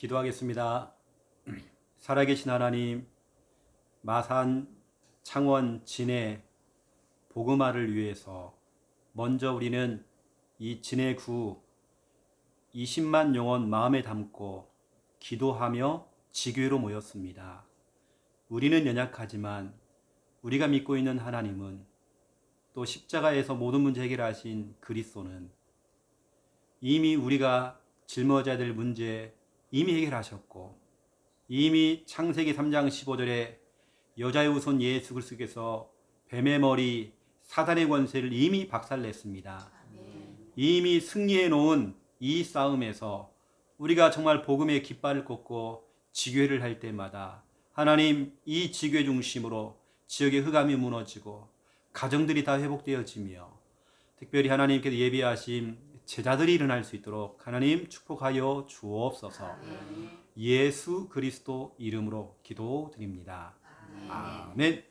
기도하겠습니다. 살아계신 하나님, 마산, 창원, 진해 복음화를 위해서 먼저 우리는 이 진해구 20만 영혼 마음에 담고 기도하며 지교회로 모였습니다. 우리는 연약하지만 우리가 믿고 있는 하나님은, 또 십자가에서 모든 문제 해결하신 그리스도는 이미 우리가 짊어져야 될 문제 이미 해결하셨고, 이미 창세기 3장 15절에 여자의 후손 예수 그리스도께서 뱀의 머리 사단의 권세를 이미 박살냈습니다. 이미 승리해 놓은 이 싸움에서 우리가 정말 복음의 깃발을 꽂고 지교회를 할 때마다 하나님, 이 지교회 중심으로 지역의 흑암이 무너지고 가정들이 다 회복되어지며 특별히 하나님께서 예비하신 제자들이 일어날 수 있도록 하나님 축복하여 주옵소서. 예수 그리스도 이름으로 기도드립니다. 아멘.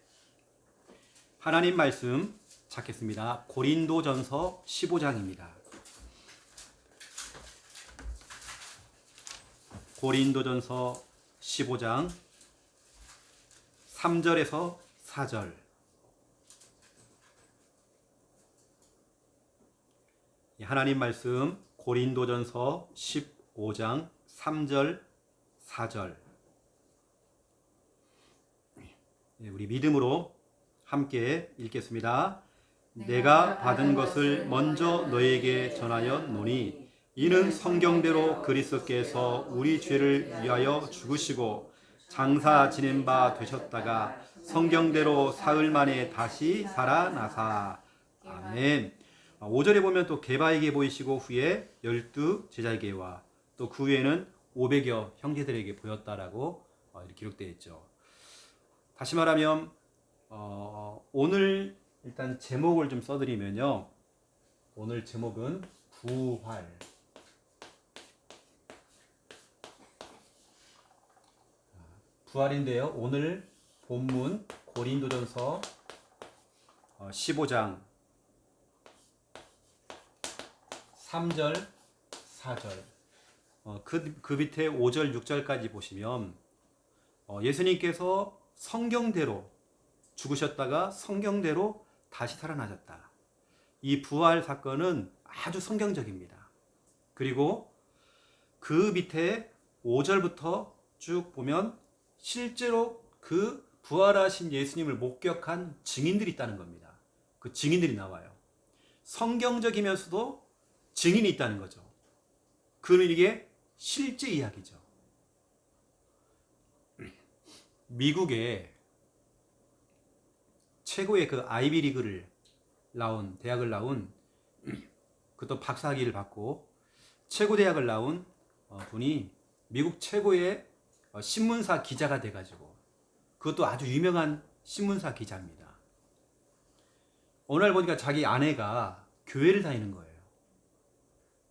하나님 말씀 찾겠습니다. 고린도전서 15장입니다. 고린도전서 15장 3절에서 4절. 하나님 말씀 고린도전서 15장 3절 4절. 우리 믿음으로 함께 읽겠습니다. 내가 받은 것을 먼저 너에게 전하였노니 이는 성경대로 그리스도께서 우리 죄를 위하여 죽으시고 장사 지낸 바 되셨다가 성경대로 사흘 만에 다시 살아나사. 아멘. 5절에 보면 또 게바에게 보이시고 후에 12 제자에게와 또 그 후에는 500여 형제들에게 보였다라고 이렇게 기록되어 있죠. 다시 말하면 오늘 일단 제목을 좀 써드리면요, 오늘 제목은 부활. 부활인데요, 오늘 본문 고린도전서 15장 3절 4절, 그 밑에 5절 6절까지 보시면 예수님께서 성경대로 죽으셨다가 성경대로 다시 살아나셨다. 이 부활 사건은 아주 성경적입니다. 그리고 그 밑에 5절부터 쭉 보면 실제로 그 부활하신 예수님을 목격한 증인들이 있다는 겁니다. 그 증인들이 나와요. 성경적이면서도 증인이 있다는 거죠. 그는 이게 실제 이야기죠. 미국의 최고의 그 아이비리그를 나온, 대학을 나온, 그것도 박사학위를 받고 최고 대학을 나온 분이 미국 최고의 신문사 기자가 돼가지고, 그것도 아주 유명한 신문사 기자입니다. 어느 날 보니까 자기 아내가 교회를 다니는 거예요.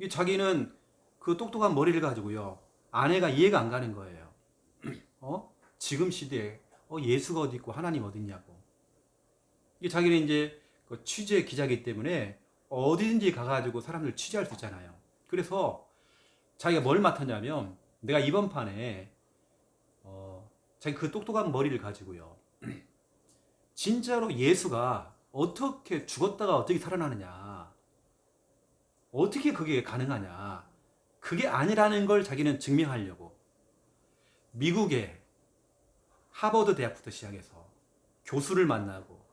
자기는 그 똑똑한 머리를 가지고요, 아내가 이해가 안 가는 거예요. 지금 시대에 예수가 어디 있고 하나님 어디 있냐고. 자기는 이제 그 취재 기자이기 때문에 어디든지 가가지고 사람들 취재할 수 있잖아요. 그래서 자기가 뭘 맡았냐면, 내가 이번 판에 자기 그 똑똑한 머리를 가지고요, 진짜로 예수가 어떻게 죽었다가 어떻게 살아나느냐, 어떻게 그게 가능하냐, 그게 아니라는 걸 자기는 증명하려고 미국의 하버드 대학부터 시작해서 교수를 만나고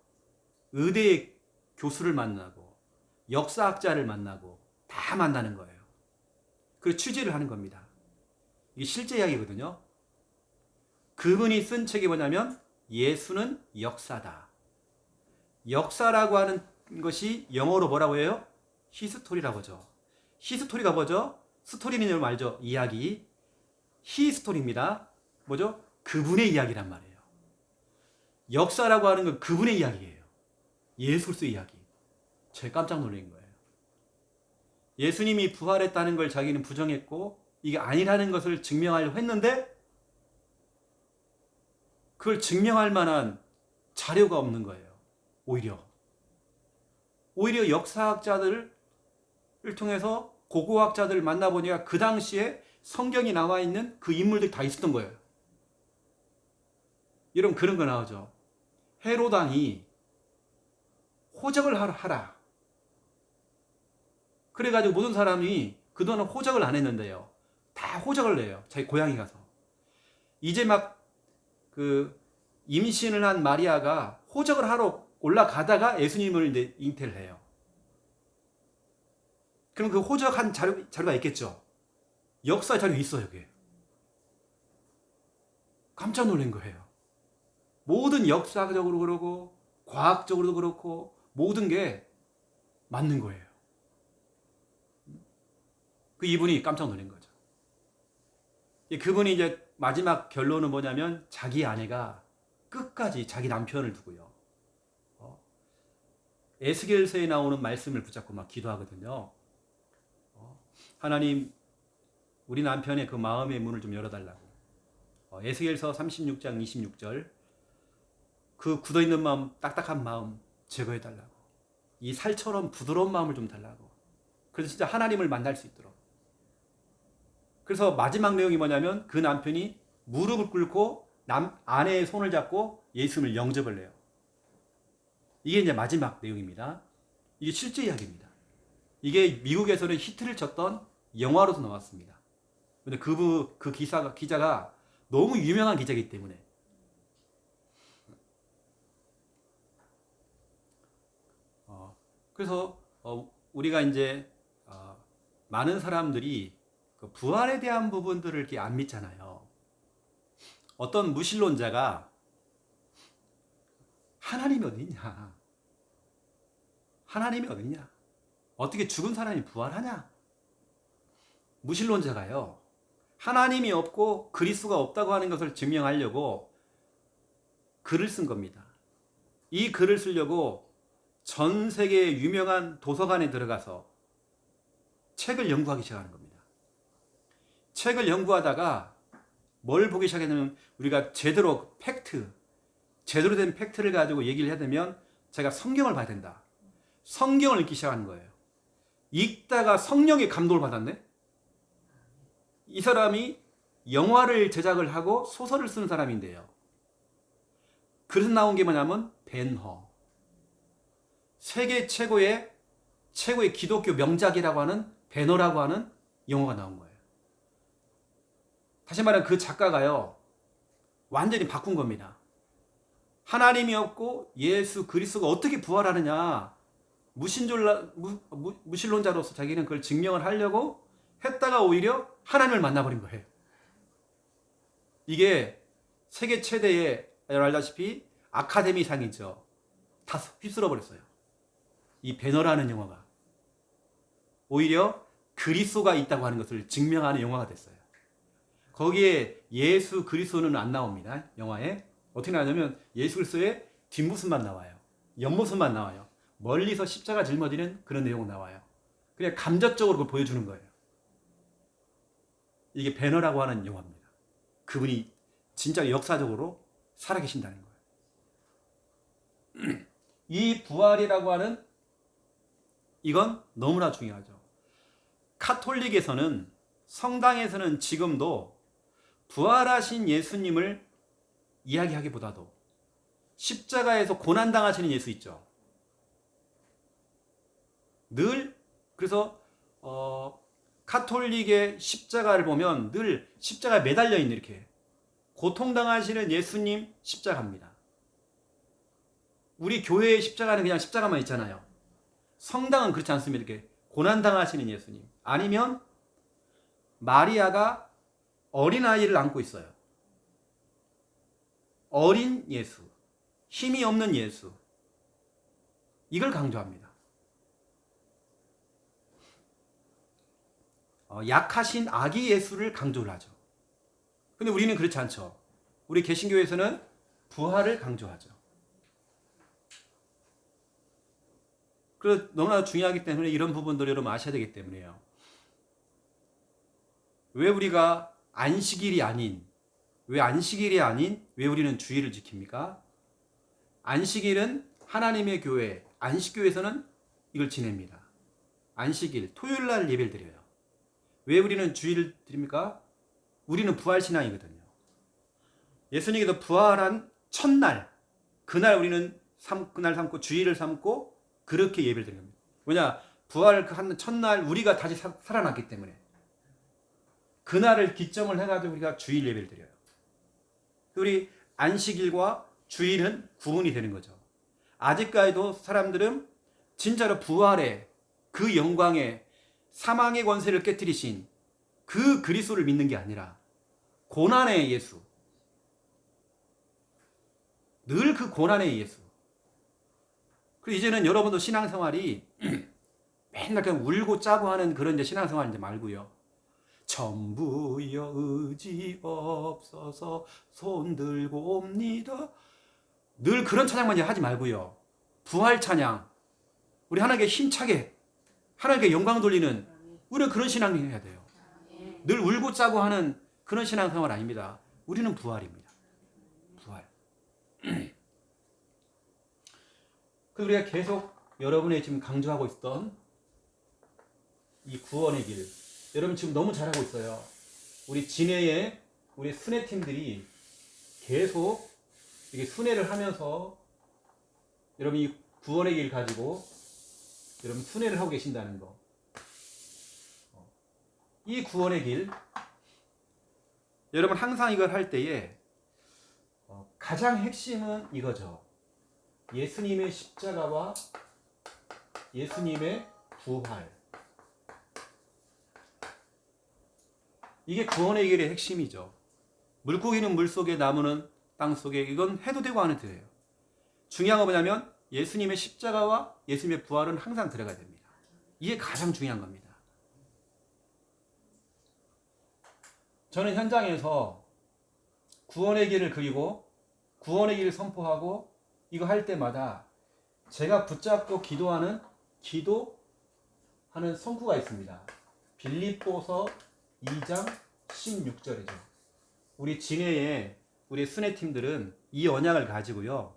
의대 교수를 만나고 역사학자를 만나고 다 만나는 거예요. 그리고 취재를 하는 겁니다. 이게 실제 이야기거든요. 그분이 쓴 책이 뭐냐면 예수는 역사다. 역사라고 하는 것이 영어로 뭐라고 해요? 히스토리라고 하죠. 히스토리가 뭐죠? 스토리는 여러분 알죠? 이야기. 히스토리입니다. 뭐죠? 그분의 이야기란 말이에요. 역사라고 하는 건 그분의 이야기예요. 예수 그리스도의 이야기. 제가 깜짝 놀란 거예요. 예수님이 부활했다는 걸 자기는 부정했고 이게 아니라는 것을 증명하려고 했는데 그걸 증명할 만한 자료가 없는 거예요. 오히려 역사학자들을 통해서 고고학자들을 만나보니까 그 당시에 성경이 나와 있는 그 인물들이 다 있었던 거예요. 여러분 그런 거 나오죠. 헤로당이 호적을 하라. 그래가지고 모든 사람이 그동안 호적을 안 했는데요. 다 호적을 내요. 자기 고향에 가서. 이제 막 그 임신을 한 마리아가 호적을 하러 올라가다가 예수님을 이제 잉태를 해요. 그럼 그 호적한 자료가 있겠죠. 역사 자료 있어요, 그게. 깜짝 놀란 거예요. 모든 역사적으로 그러고 과학적으로도 그렇고 모든 게 맞는 거예요. 그 이분이 깜짝 놀란 거죠. 그분이 이제 마지막 결론은 뭐냐면 자기 아내가 끝까지 자기 남편을 두고요. 에스겔서에 나오는 말씀을 붙잡고 막 기도하거든요. 하나님, 우리 남편의 그 마음의 문을 좀 열어달라고. 에스겔서 36장 26절. 그 굳어있는 마음, 딱딱한 마음 제거해달라고. 이 살처럼 부드러운 마음을 좀 달라고. 그래서 진짜 하나님을 만날 수 있도록. 그래서 마지막 내용이 뭐냐면 그 남편이 무릎을 꿇고 아내의 손을 잡고 예수님을 영접을 해요. 이게 이제 마지막 내용입니다. 이게 실제 이야기입니다. 이게 미국에서는 히트를 쳤던 영화로도 나왔습니다. 근데 그 기자가 너무 유명한 기자이기 때문에. 그래서 우리가 이제 많은 사람들이 그 부활에 대한 부분들을 이렇게 안 믿잖아요. 어떤 무신론자가 하나님이 어딨냐? 하나님이 어딨냐? 어떻게 죽은 사람이 부활하냐? 무신론자가요. 하나님이 없고 그리스도가 없다고 하는 것을 증명하려고 글을 쓴 겁니다. 이 글을 쓰려고 전 세계의 유명한 도서관에 들어가서 책을 연구하기 시작하는 겁니다. 책을 연구하다가 뭘 보기 시작했냐면 우리가 제대로 된 팩트를 가지고 얘기를 해야 되면 제가 성경을 봐야 된다. 성경을 읽기 시작하는 거예요. 읽다가 성령의 감동을 받았네. 이 사람이 영화를 제작을 하고 소설을 쓰는 사람인데요. 그래서 나온 게 뭐냐면 벤허. 세계 최고의 기독교 명작이라고 하는 벤허라고 하는 영화가 나온 거예요. 다시 말하면 그 작가가요. 완전히 바꾼 겁니다. 하나님이 없고 예수 그리스도가 어떻게 부활하느냐. 무신론자로서 자기는 그걸 증명을 하려고 했다가 오히려 하나님을 만나버린 거예요. 이게 세계 최대의 알다시피 아카데미상이죠. 다 휩쓸어버렸어요. 이 배너라는 영화가 오히려 그리스도가 있다고 하는 것을 증명하는 영화가 됐어요. 거기에 예수 그리스도는 안 나옵니다. 영화에 어떻게 나오냐면 예수 그리스도의 뒷모습만 나와요. 옆모습만 나와요. 멀리서 십자가 짊어지는 그런 내용이 나와요. 그냥 감정적으로 그걸 보여주는 거예요. 이게 배너라고 하는 영화입니다. 그분이 진짜 역사적으로 살아계신다는 거예요. 이 부활이라고 하는 이건 너무나 중요하죠. 카톨릭에서는 성당에서는 지금도 부활하신 예수님을 이야기하기보다도 십자가에서 고난당하시는 예수 있죠. 늘 그래서 카톨릭의 십자가를 보면 늘 십자가에 매달려 있는 이렇게 고통당하시는 예수님 십자가입니다. 우리 교회의 십자가는 그냥 십자가만 있잖아요. 성당은 그렇지 않습니다. 이렇게 고난당하시는 예수님. 아니면 마리아가 어린아이를 안고 있어요. 어린 예수. 힘이 없는 예수. 이걸 강조합니다. 약하신 아기 예수를 강조를 하죠. 근데 우리는 그렇지 않죠. 우리 개신교에서는 부활을 강조하죠. 그래서 너무나 중요하기 때문에 이런 부분들을 여러분 아셔야 되기 때문에요. 왜 우리가 안식일이 아닌 왜 우리는 주일을 지킵니까? 안식일은 하나님의 교회, 안식교에서는 이걸 지냅니다. 안식일, 토요일 날 예배를 드려요. 왜 우리는 주일을 드립니까? 우리는 부활신앙이거든요. 예수님께서 부활한 첫날, 그날 우리는 그날 삼고 주일을 삼고 그렇게 예배를 드리는 겁니다. 왜냐? 부활 한 첫날 우리가 다시 살아났기 때문에 그날을 기점을 해가지고 우리가 주일 예배를 드려요. 우리 안식일과 주일은 구분이 되는 거죠. 아직까지도 사람들은 진짜로 부활의 그 영광에 사망의 권세를 깨뜨리신 그 그리스도를 믿는 게 아니라 고난의 예수, 늘 그 고난의 예수. 그리고 이제는 여러분도 신앙생활이 맨날 그냥 울고 짜고 하는 그런 신앙생활 이제 말고요. 전부여 의지 없어서 손 들고 옵니다. 늘 그런 찬양만 하지 말고요. 부활 찬양, 우리 하나님께 힘차게 하나님께 영광 돌리는 우리는 그런 신앙을 해야 돼요. 늘 울고 짜고 하는 그런 신앙생활 아닙니다. 우리는 부활입니다. 부활. 그 우리가 계속 여러분의 지금 강조하고 있던 이 구원의 길, 여러분 지금 너무 잘하고 있어요. 우리 진해의 우리 순회 팀들이 계속 이게 순회를 하면서 여러분 이 구원의 길 가지고 여러분 순회를 하고 계신다는 거. 이 구원의 길, 여러분 항상 이걸 할 때에 가장 핵심은 이거죠. 예수님의 십자가와 예수님의 부활. 이게 구원의 길의 핵심이죠. 물고기는 물속에, 나무는 땅속에, 이건 해도 되고 안 해도 돼요. 중요한 건 뭐냐면 예수님의 십자가와 예수님의 부활은 항상 들어가야 됩니다. 이게 가장 중요한 겁니다. 저는 현장에서 구원의 길을 그리고 구원의 길을 선포하고 이거 할 때마다 제가 붙잡고 기도하는 성구가 있습니다. 빌립보서 2장 16절이죠. 우리 진해의 우리 순회팀들은 이 언약을 가지고요.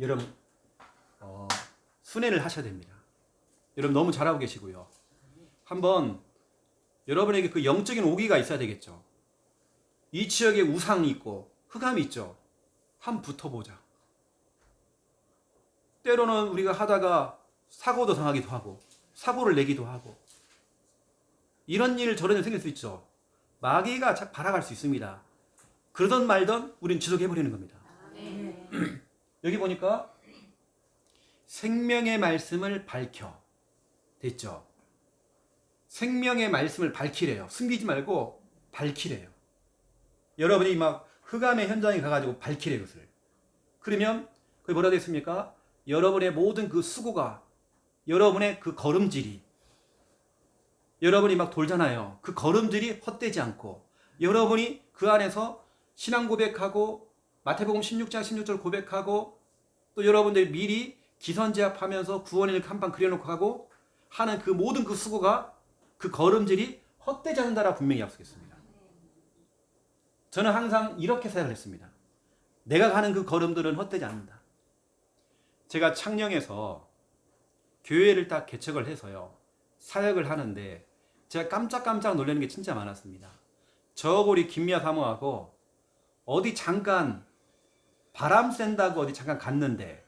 여러분 순회를 하셔야 됩니다. 여러분 너무 잘하고 계시고요. 한번 여러분에게 그 영적인 오기가 있어야 되겠죠. 이 지역에 우상이 있고 흑암이 있죠. 한번 붙어보자. 때로는 우리가 하다가 사고도 당하기도 하고 사고를 내기도 하고 이런 일 저런 일 생길 수 있죠. 마귀가 발악할 수 있습니다. 그러던 말던 우린 지속해버리는 겁니다. 여기 보니까 생명의 말씀을 밝혀 됐죠. 생명의 말씀을 밝히래요. 숨기지 말고 밝히래요. 여러분이 막 흑암의 현장에 가가지고 밝히래요. 그것을. 그러면 그게 뭐라 되어 있습니까? 여러분의 모든 그 수고가, 여러분의 그 걸음질이, 여러분이 막 돌잖아요. 그 걸음질이 헛되지 않고 여러분이 그 안에서 신앙 고백하고 마태복음 16장 16절 고백하고 또 여러분들이 미리 기선제압하면서 구원의 길 한방 그려놓고 하고 하는 그 모든 그 수고가, 그 걸음질이 헛되지 않는다라 분명히 약속했습니다. 저는 항상 이렇게 생각을 했습니다. 내가 가는 그 걸음들은 헛되지 않는다. 제가 창녕에서 교회를 딱 개척을 해서요. 사역을 하는데 제가 깜짝깜짝 놀라는 게 진짜 많았습니다. 저고리 김미아 사모하고 어디 잠깐 바람 쐰다고 어디 잠깐 갔는데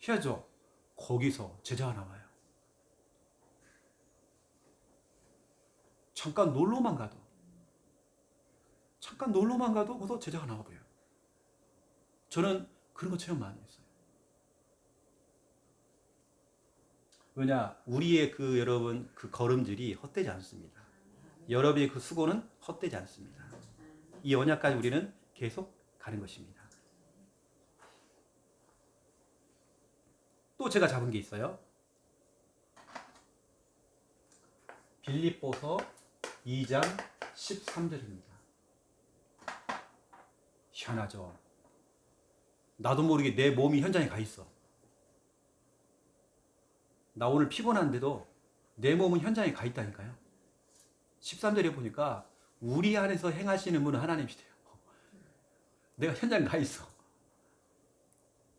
해야죠. 거기서 제자가 나와요. 잠깐 놀러만 가도 거기서 제자가 나와버려요. 저는 그런 거 체험 많이 했어요. 왜냐, 우리의 그 여러분 그 걸음질이 헛되지 않습니다. 여러분의 그 수고는 헛되지 않습니다. 이 언약까지 우리는 계속 가는 것입니다. 또 제가 잡은 게 있어요. 빌립보서 2장 13절입니다. 희한하죠. 나도 모르게 내 몸이 현장에 가 있어. 나 오늘 피곤한데도 내 몸은 현장에 가 있다니까요. 13절에 보니까 우리 안에서 행하시는 분은 하나님이시대요. 내가 현장에 가 있어.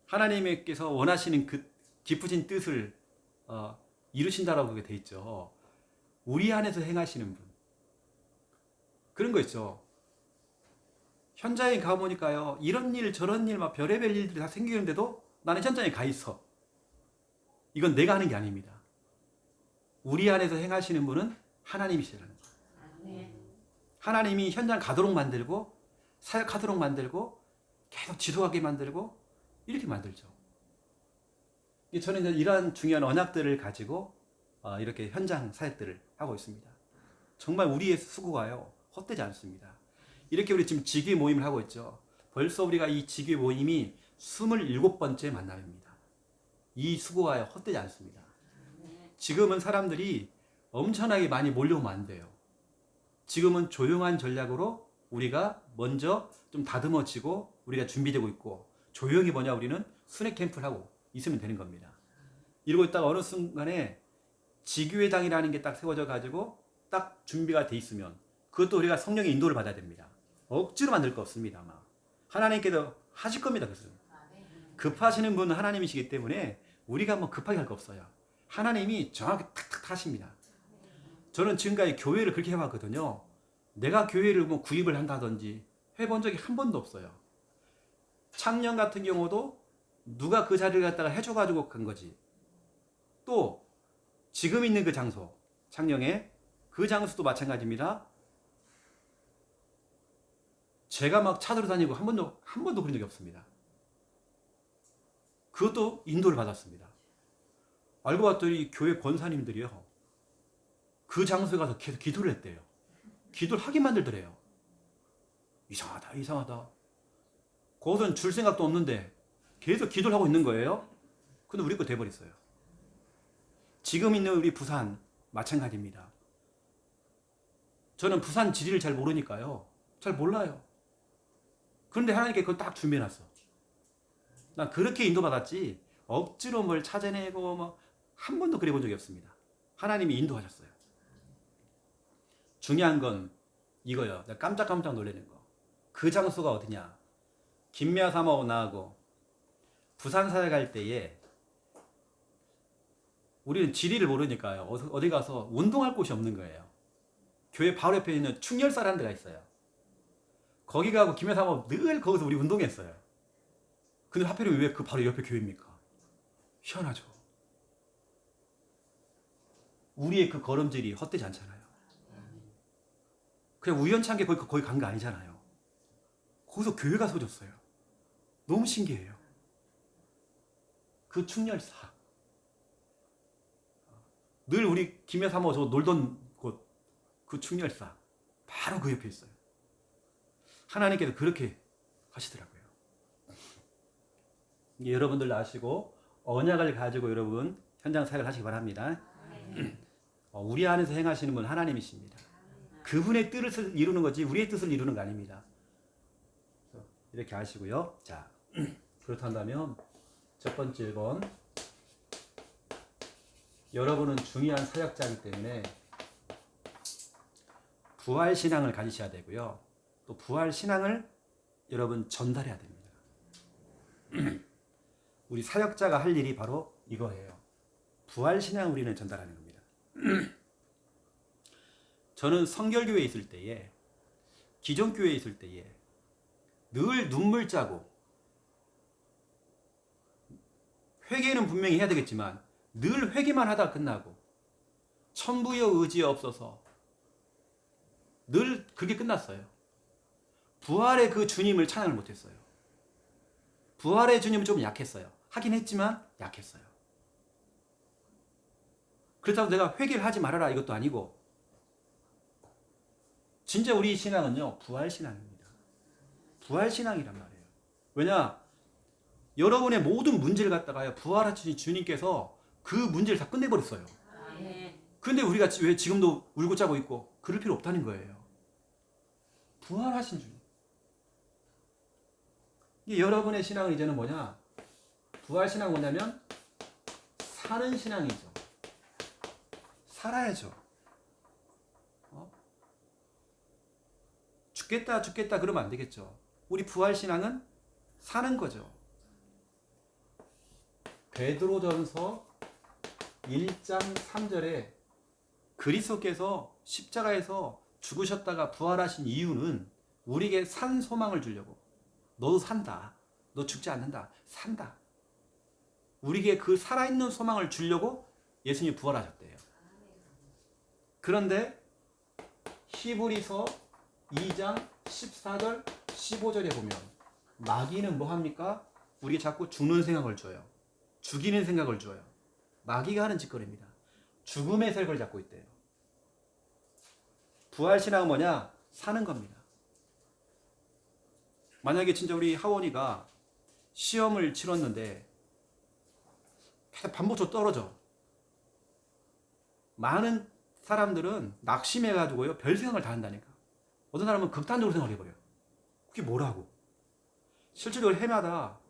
하나님께서 원하시는 그 깊으신 뜻을 이루신다라고 그게 돼 있죠. 우리 안에서 행하시는 분. 그런 거 있죠. 현장에 가보니까요, 이런 일 저런 일 막 별의별 일들이 다 생기는데도 나는 현장에 가 있어. 이건 내가 하는 게 아닙니다. 우리 안에서 행하시는 분은 하나님이시라는 거예요. 하나님이 현장 가도록 만들고 사역하도록 만들고 계속 지속하게 만들고 이렇게 만들죠. 저는 이제 이러한 중요한 언약들을 가지고 이렇게 현장 사역들을 하고 있습니다. 정말 우리의 수고가요 헛되지 않습니다. 이렇게 우리 지금 지교회 모임을 하고 있죠. 벌써 우리가 이 지교회 모임이 27번째 만남입니다. 이 수고가요 헛되지 않습니다. 지금은 사람들이 엄청나게 많이 몰려오면 안 돼요. 지금은 조용한 전략으로 우리가 먼저 좀 다듬어지고 우리가 준비되고 있고, 조용히 우리는 순회 캠프를 하고 있으면 되는 겁니다. 이러고 있다가 어느 순간에 지교회당이라는 게 딱 세워져 가지고 딱 준비가 돼 있으면 그것도 우리가 성령의 인도를 받아야 됩니다. 억지로 만들 거 없습니다. 아마 하나님께서 하실 겁니다. 그것은 급하시는 분은 하나님이시기 때문에 우리가 뭐 급하게 할 거 없어요. 하나님이 정확히 탁탁 하십니다. 저는 지금까지 교회를 그렇게 해왔거든요. 내가 교회를 뭐 구입을 한다든지 해본 적이 한 번도 없어요. 창녕 같은 경우도 누가 그 자리를 갖다가 해줘가지고 간 거지. 또 지금 있는 그 장소, 창녕에 그 장소도 마찬가지입니다. 제가 막 찾으러 다니고 한 번도 그런 적이 없습니다. 그것도 인도를 받았습니다. 알고 봤더니 교회 권사님들이요, 그 장소에 가서 계속 기도를 했대요. 기도를 하게 만들더래요. 이상하다. 거기서는 줄 생각도 없는데 계속 기도를 하고 있는 거예요. 근데 우리 거 돼버렸어요. 지금 있는 우리 부산 마찬가지입니다. 저는 부산 지리를 잘 모르니까요, 잘 몰라요. 그런데 하나님께 그걸 딱 준비해놨어. 난 그렇게 인도받았지 억지로 뭘 찾아내고 뭐 한 번도 그래 본 적이 없습니다. 하나님이 인도하셨어요. 중요한 건 이거요. 내가 깜짝 놀라는 거. 그 장소가 어디냐? 김미아 사모하고 나하고 부산 사회 갈 때에 우리는 지리를 모르니까요, 어디 가서 운동할 곳이 없는 거예요. 교회 바로 옆에 있는 충렬사라는 데가 있어요. 거기 가고 김미아 사모 늘 거기서 우리 운동했어요. 근데 하필이면 왜 그 바로 옆에 교회입니까? 희한하죠. 우리의 그 걸음질이 헛되지 않잖아요. 그냥 우연찮게 거기 간 거 아니잖아요. 거기서 교회가 서졌어요. 너무 신기해요. 그 충렬사, 늘 우리 김해 사모 저 놀던 곳, 그 충렬사 바로 그 옆에 있어요. 하나님께서 그렇게 하시더라고요. 여러분들 아시고 언약을 가지고 여러분 현장 사역을 하시기 바랍니다. 우리 안에서 행하시는 분 하나님이십니다. 그분의 뜻을 이루는 거지 우리의 뜻을 이루는 거 아닙니다. 이렇게 아시고요. 자, 그렇다면 첫 번째 1번, 여러분은 중요한 사역자이기 때문에 부활 신앙을 가지셔야 되고요. 또 부활 신앙을 여러분 전달해야 됩니다. 우리 사역자가 할 일이 바로 이거예요. 부활 신앙 우리는 전달하는 겁니다. 저는 성결교회에 있을 때에, 기존 교회에 있을 때에 늘 눈물 짜고, 회개는 분명히 해야 되겠지만 늘 회개만 하다 끝나고 천부여 의지 없어서 늘 그게 끝났어요. 부활의 그 주님을 찬양을 못했어요. 부활의 주님은 좀 약했어요. 하긴 했지만 약했어요. 그렇다고 내가 회개를 하지 말아라 이것도 아니고, 진짜 우리 신앙은요 부활 신앙입니다. 부활 신앙이란 말이에요. 왜냐, 여러분의 모든 문제를 갖다가요 부활하신 주님께서 그 문제를 다 끝내버렸어요. 그런데 우리가 왜 지금도 울고 짜고 있고 그럴 필요 없다는 거예요. 부활하신 주님. 여러분의 신앙은 이제는 뭐냐? 부활 신앙은 뭐냐면 사는 신앙이죠. 살아야죠. 죽겠다 그러면 안 되겠죠. 우리 부활 신앙은 사는 거죠. 베드로전서 1장 3절에 그리스도께서 십자가에서 죽으셨다가 부활하신 이유는 우리에게 산 소망을 주려고. 너도 산다. 너 죽지 않는다. 산다. 우리에게 그 살아있는 소망을 주려고 예수님이 부활하셨대요. 그런데 히브리서 2장 14절 15절에 보면 마귀는 뭐합니까? 우리에게 자꾸 죽는 생각을 줘요. 죽이는 생각을 줘요. 마귀가 하는 짓거리입니다. 죽음의 색을 잡고 있대요. 부활신앙은 뭐냐? 사는 겁니다. 만약에 진짜 우리 하원이가 시험을 치렀는데 계속 반복적으로 떨어져. 많은 사람들은 낙심해가지고요, 별 생각을 다 한다니까. 어떤 사람은 극단적으로 생각해버려요. 그게 뭐라고? 실제로 해마다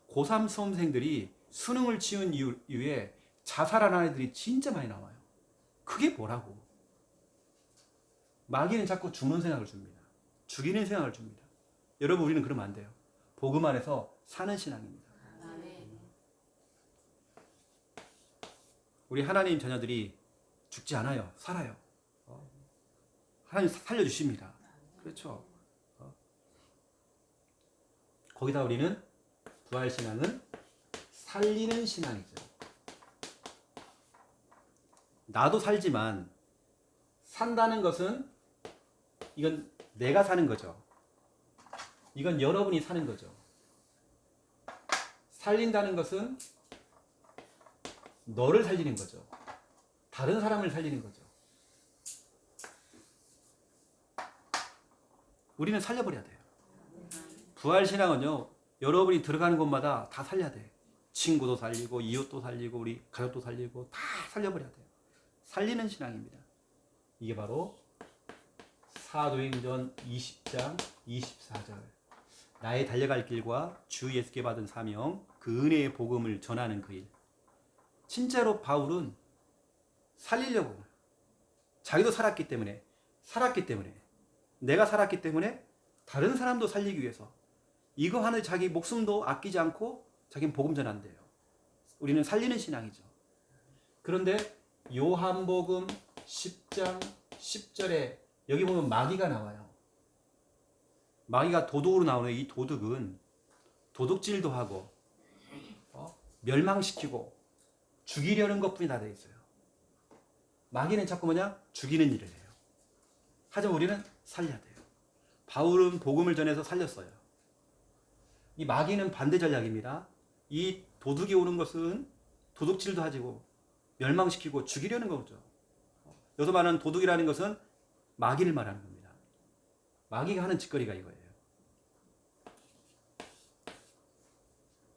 고3 수험생들이 수능을 치운 이후에 자살한 아이들이 진짜 많이 나와요. 그게 뭐라고? 마귀는 자꾸 죽는 생각을 줍니다. 죽이는 생각을 줍니다. 여러분, 우리는 그러면 안 돼요. 복음 안에서 사는 신앙입니다. 우리 하나님 자녀들이 죽지 않아요. 살아요. 하나님 살려주십니다. 그렇죠. 거기다 우리는 부활신앙은 살리는 신앙이죠. 나도 살지만 산다는 것은 이건 내가 사는 거죠. 이건 여러분이 사는 거죠. 살린다는 것은 너를 살리는 거죠. 다른 사람을 살리는 거죠. 우리는 살려버려야 돼요. 부활신앙은요, 여러분이 들어가는 곳마다 다 살려야 돼. 친구도 살리고, 이웃도 살리고, 우리 가족도 살리고, 다 살려버려야 돼요. 살리는 신앙입니다. 이게 바로 사도행전 20장 24절. 나의 달려갈 길과 주 예수께 받은 사명, 그 은혜의 복음을 전하는 그 일. 진짜로 바울은 살리려고, 자기도 살았기 때문에, 내가 살았기 때문에 다른 사람도 살리기 위해서 이거 하는 자기 목숨도 아끼지 않고 자기는 복음 전한대요. 우리는 살리는 신앙이죠. 그런데 요한복음 10장 10절에 여기 보면 마귀가 나와요. 마귀가 도둑으로 나오는 이 도둑은 도둑질도 하고 멸망시키고 죽이려는 것뿐이 다 되어 있어요. 마귀는 자꾸 뭐냐? 죽이는 일을 해요. 하지만 우리는 살려야 돼요. 바울은 복음을 전해서 살렸어요. 이 마귀는 반대 전략입니다. 이 도둑이 오는 것은 도둑질도 하고 멸망시키고 죽이려는 거죠. 여기서 말하는 도둑이라는 것은 마귀를 말하는 겁니다. 마귀가 하는 짓거리가 이거예요.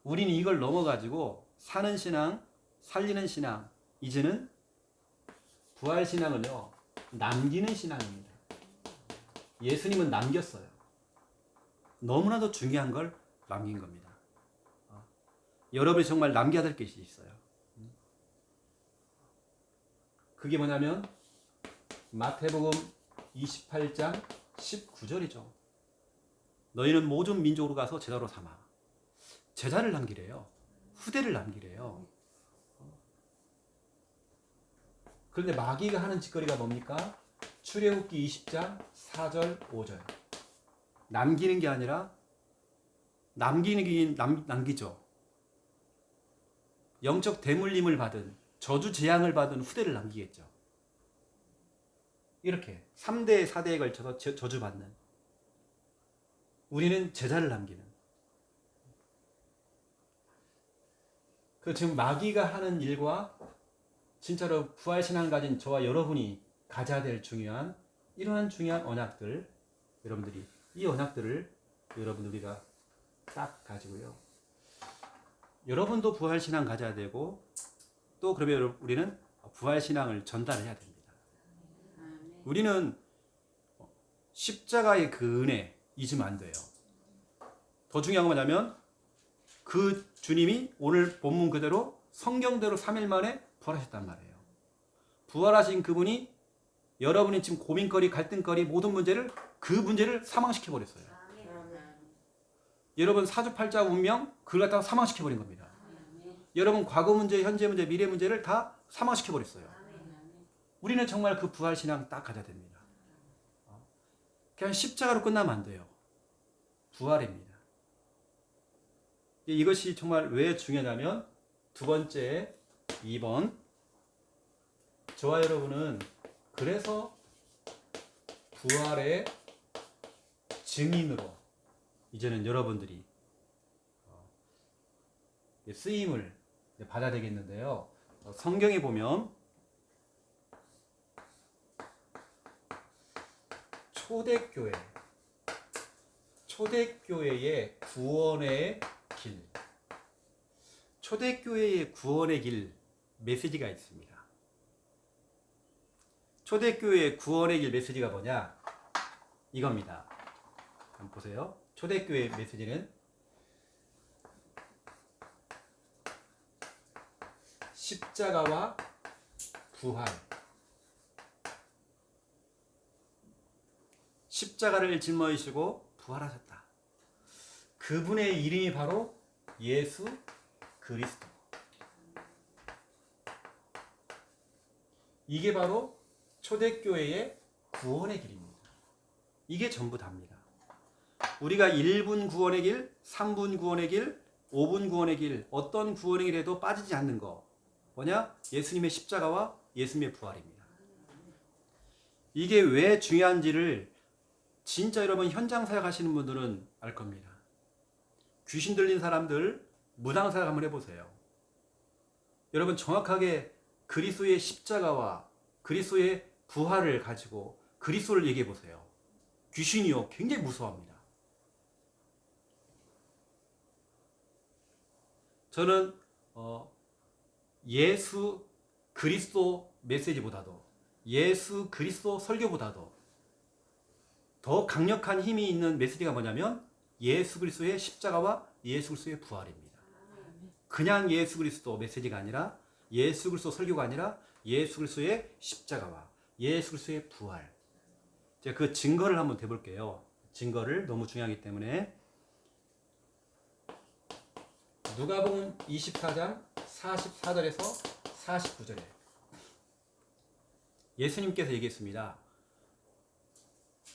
우리는 이걸 넘어가지고 사는 신앙, 살리는 신앙, 이제는 부활신앙은요, 남기는 신앙입니다. 예수님은 남겼어요. 너무나도 중요한 걸 남긴 겁니다. 여러분이 정말 남겨야 될 것이 있어요. 그게 뭐냐면 마태복음 28장 19절이죠. 너희는 모든 민족으로 가서 제자로 삼아. 제자를 남기래요. 후대를 남기래요. 그런데 마귀가 하는 짓거리가 뭡니까? 출애굽기 20장 4절 5절. 남기는 게 아니라 남기죠. 영적 대물림을 받은, 저주 재앙을 받은 후대를 남기겠죠. 이렇게 3대 4대에 걸쳐서 저주받는, 우리는 제자를 남기는. 그 지금 마귀가 하는 일과 진짜로 부활신앙을 가진 저와 여러분이 가져야 될 이러한 중요한 언약들, 여러분들이 이 언약들을 우리가 딱 가지고요, 여러분도 부활신앙 가져야 되고, 또 그러면 우리는 부활신앙을 전달해야 됩니다. 우리는 십자가의 그 은혜 잊으면 안 돼요. 더 중요한 건 뭐냐면 그 주님이 오늘 본문 그대로 성경대로 3일 만에 부활하셨단 말이에요. 부활하신 그분이 여러분이 지금 고민거리, 갈등거리, 모든 문제를, 그 문제를 사망시켜버렸어요. 여러분 사주팔자 운명, 그걸 갖다가 사망시켜버린 겁니다. 여러분 과거 문제, 현재 문제, 미래 문제를 다 사망시켜버렸어요. 우리는 정말 그 부활 신앙 딱 가져야 됩니다. 그냥 십자가로 끝나면 안 돼요. 부활입니다. 이것이 정말 왜 중요하냐면 두 번째 2번 저와 여러분은 그래서 부활의 증인으로 이제는 여러분들이 쓰임을 받아야 되겠는데요. 성경에 보면 초대교회의 구원의 길, 초대교회의 구원의 길 메시지가 있습니다. 초대교회의 구원의 길 메시지가 뭐냐? 이겁니다. 한번 보세요. 초대교회 메시지는 십자가와 부활. 십자가를 짊어지시고 부활하셨다. 그분의 이름이 바로 예수 그리스도. 이게 바로 초대교회의 구원의 길입니다. 이게 전부 답니다. 우리가 1분 구원의 길, 3분 구원의 길, 5분 구원의 길, 어떤 구원의 길에도 빠지지 않는 거. 뭐냐? 예수님의 십자가와 예수님의 부활입니다. 이게 왜 중요한지를 진짜 여러분 현장 사역 하시는 분들은 알 겁니다. 귀신 들린 사람들 무당 사역 한번 해보세요. 여러분 정확하게 그리스도의 십자가와 그리스도의 부활을 가지고 그리스도를 얘기해 보세요. 귀신이요 굉장히 무서워합니다. 저는 예수 그리스도 메시지보다도 예수 그리스도 설교보다도 더 강력한 힘이 있는 메시지가 뭐냐면 예수 그리스도의 십자가와 예수 그리스도의 부활입니다. 그냥 예수 그리스도 메시지가 아니라 예수 그리스도 설교가 아니라 예수 그리스도의 십자가와 예수 그리스도의 부활. 제가 그 증거를 한번 대볼게요. 증거를 너무 중요하기 때문에 누가복음 24장 44절에서 49절에 예수님께서 얘기했습니다.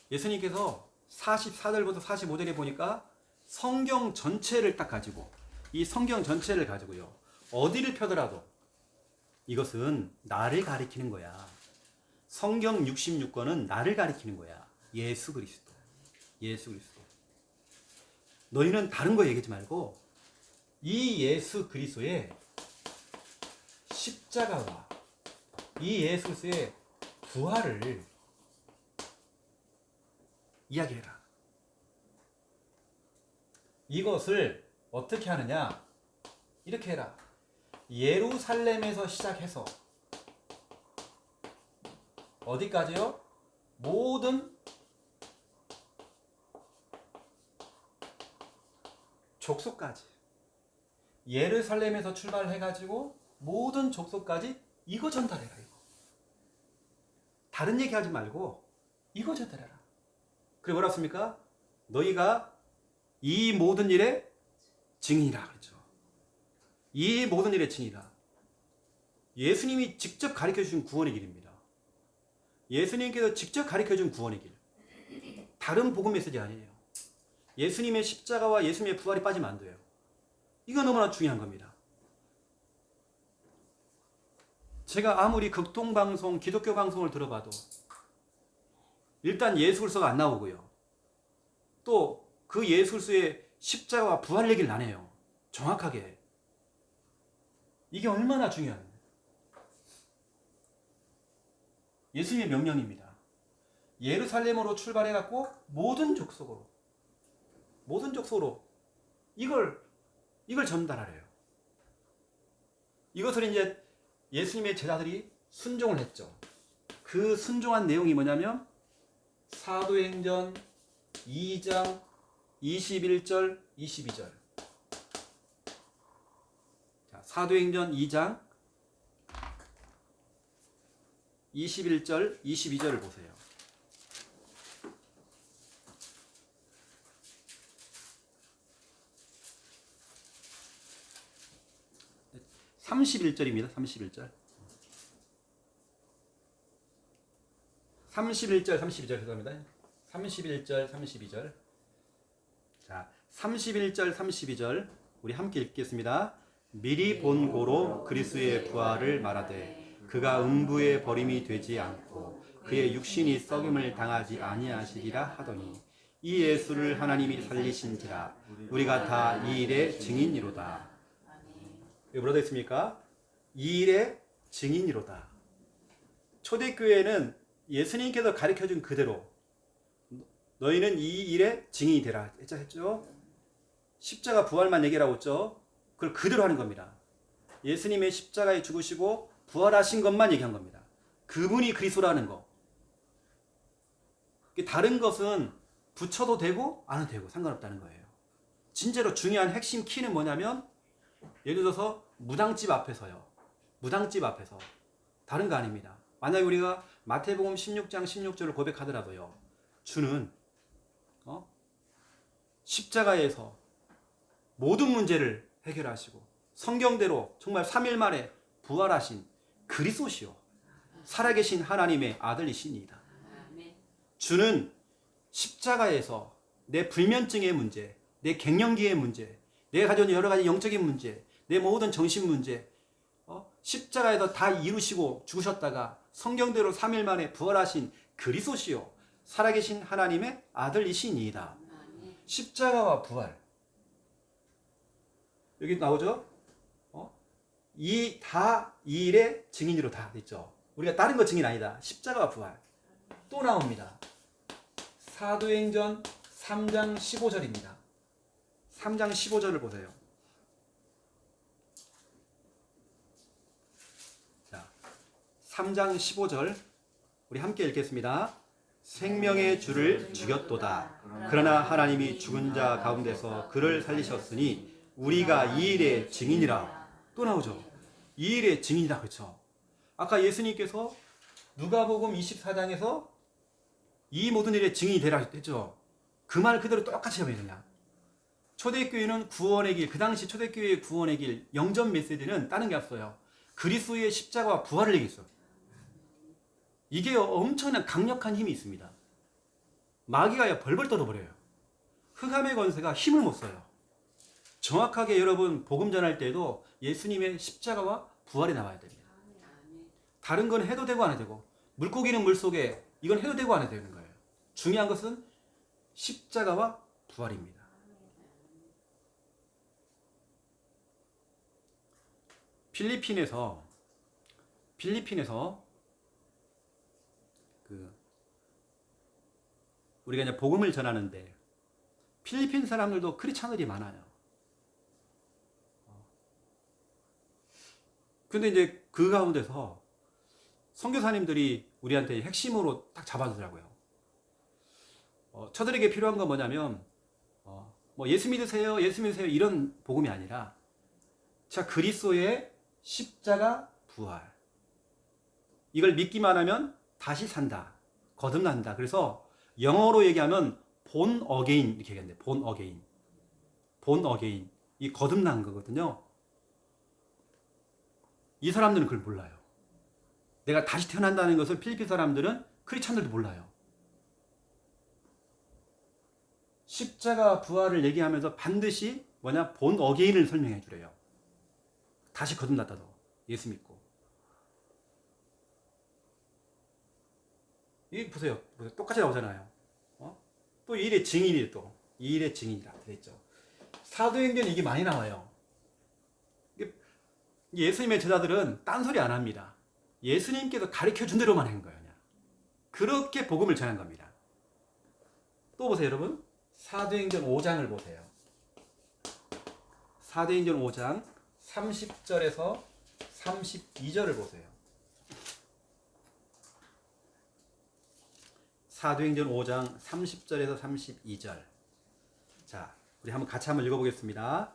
예수님께서 44절부터 45절에 보니까 성경 전체를 딱 가지고 이 성경 전체를 가지고요. 어디를 펴더라도 이것은 나를 가리키는 거야. 성경 66권은 나를 가리키는 거야. 예수 그리스도. 예수 그리스도. 너희는 다른 거 얘기하지 말고 이 예수 그리스도의 십자가와 이 예수 그리스도의 부활을 이야기해라. 이것을 어떻게 하느냐? 이렇게 해라. 예루살렘에서 시작해서 어디까지요? 모든 족속까지. 예루살렘에서 출발해가지고 모든 족속까지 이거 전달해라. 이거. 다른 얘기하지 말고 이거 전달해라. 그리고 뭐라 씁니까? 너희가 이 모든 일의 증인이라 그랬죠. 이 모든 일의 증인이라. 예수님이 직접 가르쳐주신 구원의 길입니다. 예수님께서 직접 가르쳐준 구원의 길. 다른 복음 메시지 아니에요. 예수님의 십자가와 예수님의 부활이 빠지면 안 돼요. 이거 너무나 중요한 겁니다. 제가 아무리 극동방송, 기독교 방송을 들어봐도 일단 예수 그리스도가 안 나오고요. 또 그 예수 그리스도의 십자가와 부활 얘기를 안 해요. 정확하게. 이게 얼마나 중요한 예수님의 명령입니다. 예루살렘으로 출발해갖고 모든 족속으로 이걸 전달하래요. 이것을 이제 예수님의 제자들이 순종을 했죠. 그 순종한 내용이 뭐냐면 사도행전 2장 21절 22절. 자, 사도행전 2장 21절 22절을 보세요. 31절입니다. 31절. 31절 32절 죄송합니다. 31절 32절. 자, 31절 32절 우리 함께 읽겠습니다. 미리 본 고로 그리스도의 부활을 말하되 그가 음부에 버림이 되지 않고 그의 육신이 썩임을 당하지 아니하시리라 하더니 이 예수를 하나님이 살리신지라 우리가 다 이 일의 증인이로다. 여기 뭐라고 있습니까? 이 일의 증인이로다. 초대교회는 예수님께서 가르쳐준 그대로 너희는 이 일의 증인이 되라 했죠. 십자가 부활만 얘기하고 있죠. 그걸 그대로 하는 겁니다. 예수님의 십자가에 죽으시고 부활하신 것만 얘기한 겁니다. 그분이 그리스도라는 거. 다른 것은 붙여도 되고 안 해도 되고 상관없다는 거예요. 진짜로 중요한 핵심 키는 뭐냐면 예를 들어서 무당집 앞에서요. 무당집 앞에서 다른 거 아닙니다. 만약에 우리가 마태복음 16장 16절을 고백하더라도요. 주는 십자가에서 모든 문제를 해결하시고 성경대로 정말 3일 만에 부활하신 그리스도시요. 살아계신 하나님의 아들이시니이다. 주는 십자가에서 내 불면증의 문제, 내 갱년기의 문제, 내가 가져온 여러 가지 영적인 문제, 내 모든 정신 문제, 십자가에서 다 이루시고 죽으셨다가 성경대로 3일 만에 부활하신 그리스도시요. 살아계신 하나님의 아들이시니이다. 십자가와 부활. 여기 나오죠? 이 일의 증인으로 다 됐죠. 우리가 다른 거 증인 아니다. 십자가와 부활. 또 나옵니다. 사도행전 3장 15절입니다. 3장 15절을 보세요. 자, 3장 15절 우리 함께 읽겠습니다. 생명의 주를 죽였도다. 그러나 하나님이 죽은 자 가운데서 그를 살리셨으니 우리가 이 일의 증인이라. 또 나오죠. 이 일의 증인이다. 그렇죠. 아까 예수님께서 누가복음 24장에서 이 모든 일의 증인이 되라 했죠. 그 말 그대로 똑같이 하면 되냐. 초대교회는 구원의 길, 그 당시 초대교회의 구원의 길, 영전 메시지는 다른 게 없어요. 그리스도의 십자가와 부활을 얘기했어요. 이게 엄청난 강력한 힘이 있습니다. 마귀가 벌벌 떨어버려요. 흑암의 권세가 힘을 못 써요. 정확하게 여러분 복음 전할 때도 예수님의 십자가와 부활이 나와야 됩니다. 다른 건 해도 되고 안 해도 되고 물고기는 물속에 이건 해도 되고 안 해도 되는 거예요. 중요한 것은 십자가와 부활입니다. 필리핀에서 우리가 이제 복음을 전하는데 필리핀 사람들도 크리스찬들이 많아요. 근데 이제 그 가운데서 선교사님들이 우리한테 핵심으로 딱 잡아주더라고요. 저들에게 필요한 건 뭐냐면 뭐 예수 믿으세요 이런 복음이 아니라 자 그리스도의 십자가 부활 이걸 믿기만 하면 다시 산다, 거듭난다. 그래서 영어로 얘기하면 본 어게인 이렇게 얘기하는데 본 어게인 이 거듭난 거거든요. 이 사람들은 그걸 몰라요. 내가 다시 태어난다는 것을 필리핀 사람들은 크리스찬들도 몰라요. 십자가 부활을 얘기하면서 반드시 본 어게인을 설명해 주래요. 다시 거듭났다도 예수 믿고. 이 보세요. 똑같이 나오잖아요. 또 이 일의 증인이 이 일의 증인이라 되어있죠. 사도행전 이게 많이 나와요. 예수님의 제자들은 딴소리 안 합니다. 예수님께서 가르쳐준 대로만 한 거예요. 그냥. 그렇게 복음을 전한 겁니다. 또 보세요 여러분. 사도행전 5장을 보세요. 사도행전 5장 30절에서 32절을 보세요. 사도행전 5장 30절에서 32절. 자, 우리 같이 한번 읽어보겠습니다.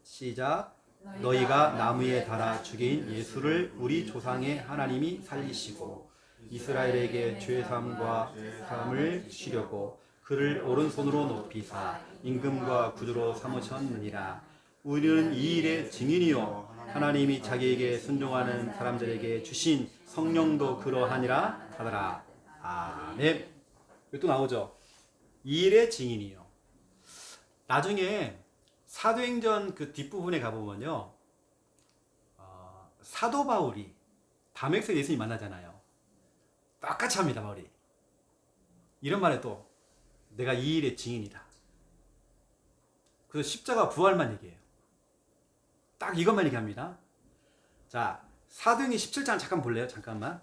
시작. 너희가 나무에 달아 죽인 예수를 우리 조상의 하나님이 살리시고 이스라엘에게 죄사함과 사함을 주시려고 그를 오른손으로 높이사 임금과 구주로 삼으셨느니라. 우리는 이 일의 증인이요 하나님이 자기에게 순종하는 사람들에게 주신 성령도 그러하니라 하더라. 아멘. 이거 또 나오죠. 일의 증인이요. 나중에 사도행전 그 뒷부분에 가보면요. 사도 바울이 담에색에서 예수님 만나잖아요. 똑같이 합니다, 바울이. 이런 말에 또 내가 이 일의 증인이다. 그래서 십자가 부활만 얘기해요. 딱 이것만 얘기합니다. 자, 사도행전 17장 잠깐 볼래요? 잠깐만.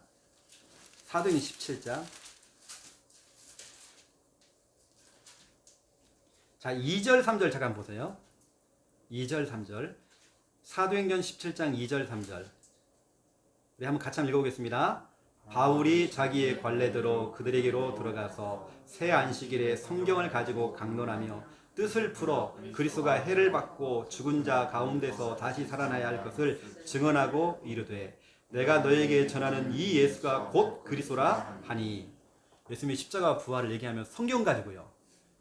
사도행전 17장. 자, 2절 3절 잠깐 보세요. 2절 3절. 사도행전 17장 2절 3절. 우리 한번 같이 한번 읽어보겠습니다. 바울이 자기의 관례대로 그들에게로 들어가서 새 안식일에 성경을 가지고 강론하며 뜻을 풀어 그리스도가 해를 받고 죽은 자 가운데서 다시 살아나야 할 것을 증언하고 이르되 내가 너에게 전하는 이 예수가 곧 그리스도라 하니. 예수님의 십자가 부활을 얘기하면 성경 가지고요.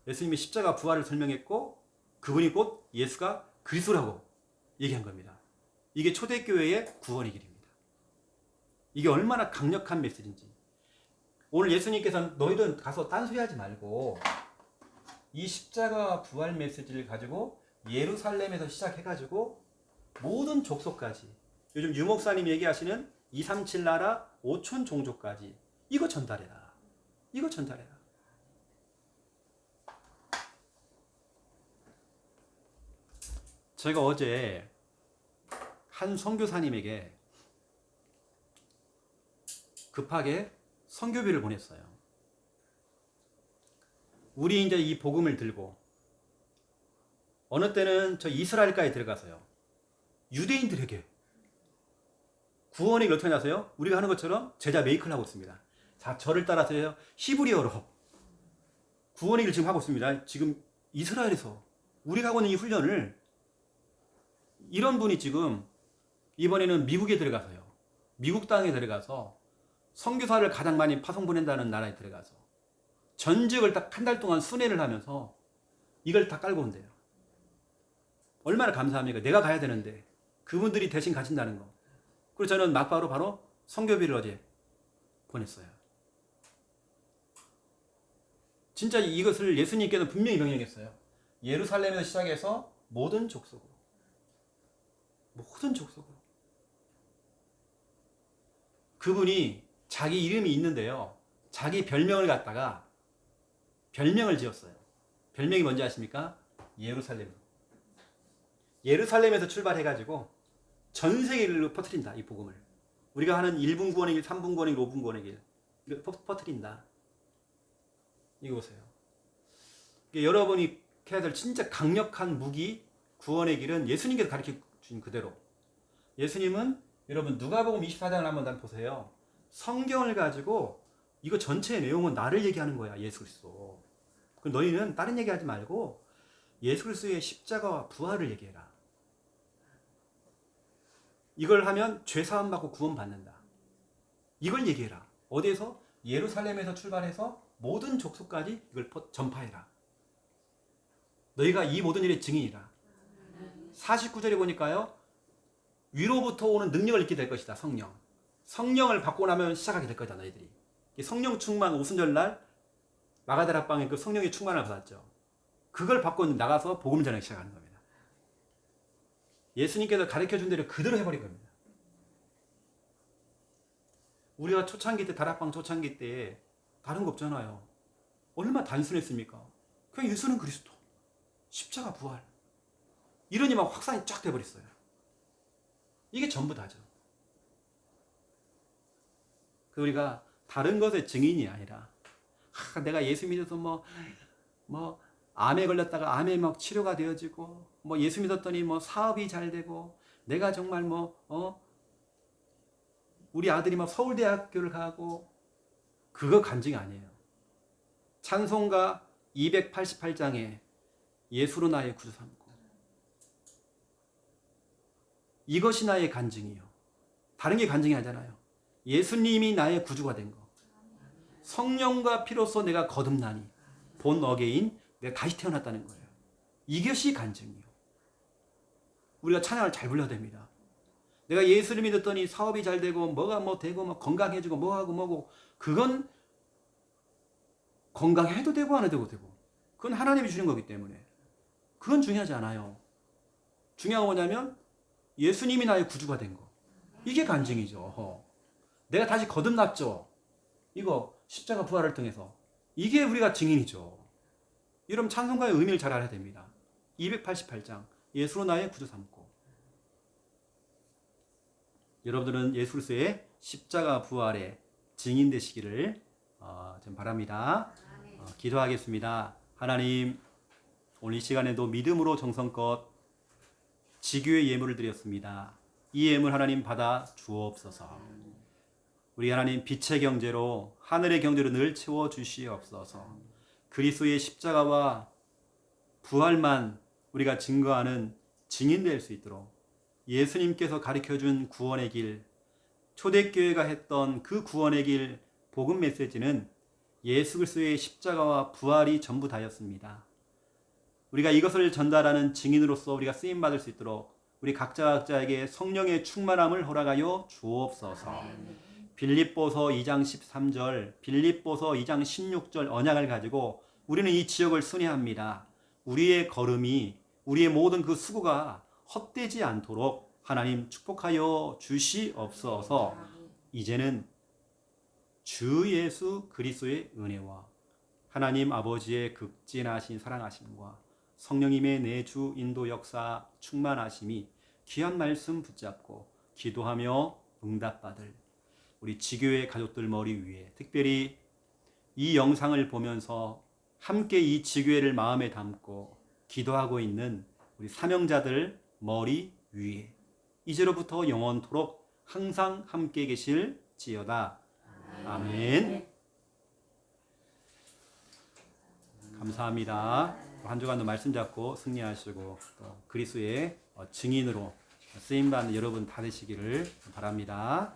예수님의 십자가 부활을 설명했고 그분이 곧 예수가 그리스도라고 얘기한 겁니다. 이게 초대교회의 구원의 길입니다. 이게 얼마나 강력한 메시지인지. 오늘 예수님께서는 너희들은 가서 딴소리하지 말고 이 십자가 부활 메시지를 가지고 예루살렘에서 시작해가지고 모든 족속까지, 요즘 유목사님 얘기하시는 237 나라 5천 종족까지 이거 전달해라. 이거 전달해라. 제가 어제 한 선교사님에게 급하게 선교비를 보냈어요. 우리 이제 이 복음을 들고 어느 때는 저 이스라엘까지 들어가서요. 유대인들에게 구원의 길 어떻게 하세요? 우리가 하는 것처럼 제자 메이크를 하고 있습니다. 자, 저를 따라서요. 히브리어로 구원의 길을 지금 하고 있습니다. 지금 이스라엘에서 우리가 하고 있는 이 훈련을 이런 분이 지금 이번에는 미국에 들어가서요. 미국 땅에 들어가서 선교사를 가장 많이 파송 보낸다는 나라에 들어가서 전직을 딱 한 달 동안 순회를 하면서 이걸 다 깔고 온대요. 얼마나 감사합니까? 내가 가야 되는데 그분들이 대신 가신다는 거. 그래서 저는 막바로 바로 선교비를 어제 보냈어요. 진짜 이것을 예수님께서 분명히 명령했어요. 예루살렘에서 시작해서 모든 족속으로. 모든 족속으로. 그분이 자기 이름이 있는데요. 자기 별명을 갖다가 별명을 지었어요. 별명이 뭔지 아십니까? 예루살렘. 예루살렘에서 출발해가지고 전 세계를 퍼뜨린다. 이 복음을. 우리가 하는 1분 구원의 길, 3분 구원의 길, 5분 구원의 길. 이걸 퍼뜨린다. 이거 보세요. 여러분이 해야 될 진짜 강력한 무기, 구원의 길은 예수님께서 가르쳐 주신 그대로. 예수님은 여러분 누가복음 24장을 한번 보세요. 성경을 가지고 이거 전체의 내용은 나를 얘기하는 거야. 예수 그리스도. 그럼 너희는 다른 얘기하지 말고 예수 그리스도의 십자가와 부활을 얘기해라. 이걸 하면 죄사함 받고 구원 받는다. 이걸 얘기해라. 어디에서? 예루살렘에서 출발해서 모든 족속까지 이걸 전파해라. 너희가 이 모든 일의 증인이라. 49절에 보니까요. 위로부터 오는 능력을 입게 될 것이다. 성령. 성령을 받고 나면 시작하게 될 거다. 너희들이. 성령 충만 오순절날 마가다락방에 그 성령의 충만을 받았죠. 그걸 받고 나가서 복음 전하기 시작하는 겁니다. 예수님께서 가르쳐준 대로 그대로 해버린 겁니다. 우리가 초창기 때, 다락방 초창기 때 다른 거 없잖아요. 얼마나 단순했습니까? 그냥 예수는 그리스도, 십자가 부활, 이러니 막 확산이 쫙 돼버렸어요. 이게 전부 다죠. 우리가 다른 것의 증인이 아니라 내가 예수 믿어서 뭐 암에 걸렸다가 암에 막 치료가 되어지고 뭐 예수 믿었더니 뭐 사업이 잘 되고 내가 정말 우리 아들이 막 서울대학교를 가고 그거 간증이 아니에요. 찬송가 288장에 예수로 나의 구주 삼고 이것이 나의 간증이요. 다른 게 간증이 아니잖아요. 예수님이 나의 구주가 된 거. 성령과 피로써 내가 거듭나니 본 어게인 내가 다시 태어났다는 거예요. 이것이 간증이요. 우리가 찬양을 잘 불러야 됩니다. 내가 예수를 믿었더니 사업이 잘 되고 뭐가 뭐 되고 뭐 건강해지고 뭐하고 뭐고 그건 건강해도 되고 안 해도 되고 그건 하나님이 주는 거기 때문에 그건 중요하지 않아요. 중요한 건 뭐냐면 예수님이 나의 구주가 된 거. 이게 간증이죠. 내가 다시 거듭났죠. 이거 십자가 부활을 통해서. 이게 우리가 증인이죠. 여러분 찬송가의 의미를 잘 알아야 됩니다. 288장 예수로 나의 구주 삼고. 여러분들은 예수 그리스도의 십자가 부활의 증인 되시기를 좀 바랍니다. 기도하겠습니다. 하나님 오늘 이 시간에도 믿음으로 정성껏 지교의 예물을 드렸습니다. 이 예물 하나님 받아 주옵소서. 우리 하나님 빛의 경제로 하늘의 경제로 늘 채워 주시옵소서. 그리스도의 십자가와 부활만 우리가 증거하는 증인 될 수 있도록 예수님께서 가르쳐준 구원의 길, 초대교회가 했던 그 구원의 길 복음 메시지는 예수 그리스도의 십자가와 부활이 전부 다였습니다. 우리가 이것을 전달하는 증인으로서 우리가 쓰임받을 수 있도록 우리 각자에게 성령의 충만함을 허락하여 주옵소서. 빌립보서 2장 13절, 빌립보서 2장 16절 언약을 가지고 우리는 이 지역을 순회합니다. 우리의 걸음이, 우리의 모든 그 수고가 헛되지 않도록 하나님 축복하여 주시옵소서. 이제는 주 예수 그리스도의 은혜와 하나님 아버지의 극진하신 사랑하심과 성령님의 내주 인도 역사 충만하심이 귀한 말씀 붙잡고 기도하며 응답받을 우리 지교회 가족들 머리 위에, 특별히 이 영상을 보면서 함께 이 지교회를 마음에 담고 기도하고 있는 우리 사명자들 머리 위에 이제로부터 영원토록 항상 함께 계실지어다. 아멘. 감사합니다. 한 주간도 말씀 잡고 승리하시고 또 그리스도의 증인으로 쓰임받는 여러분 다 되시기를 바랍니다.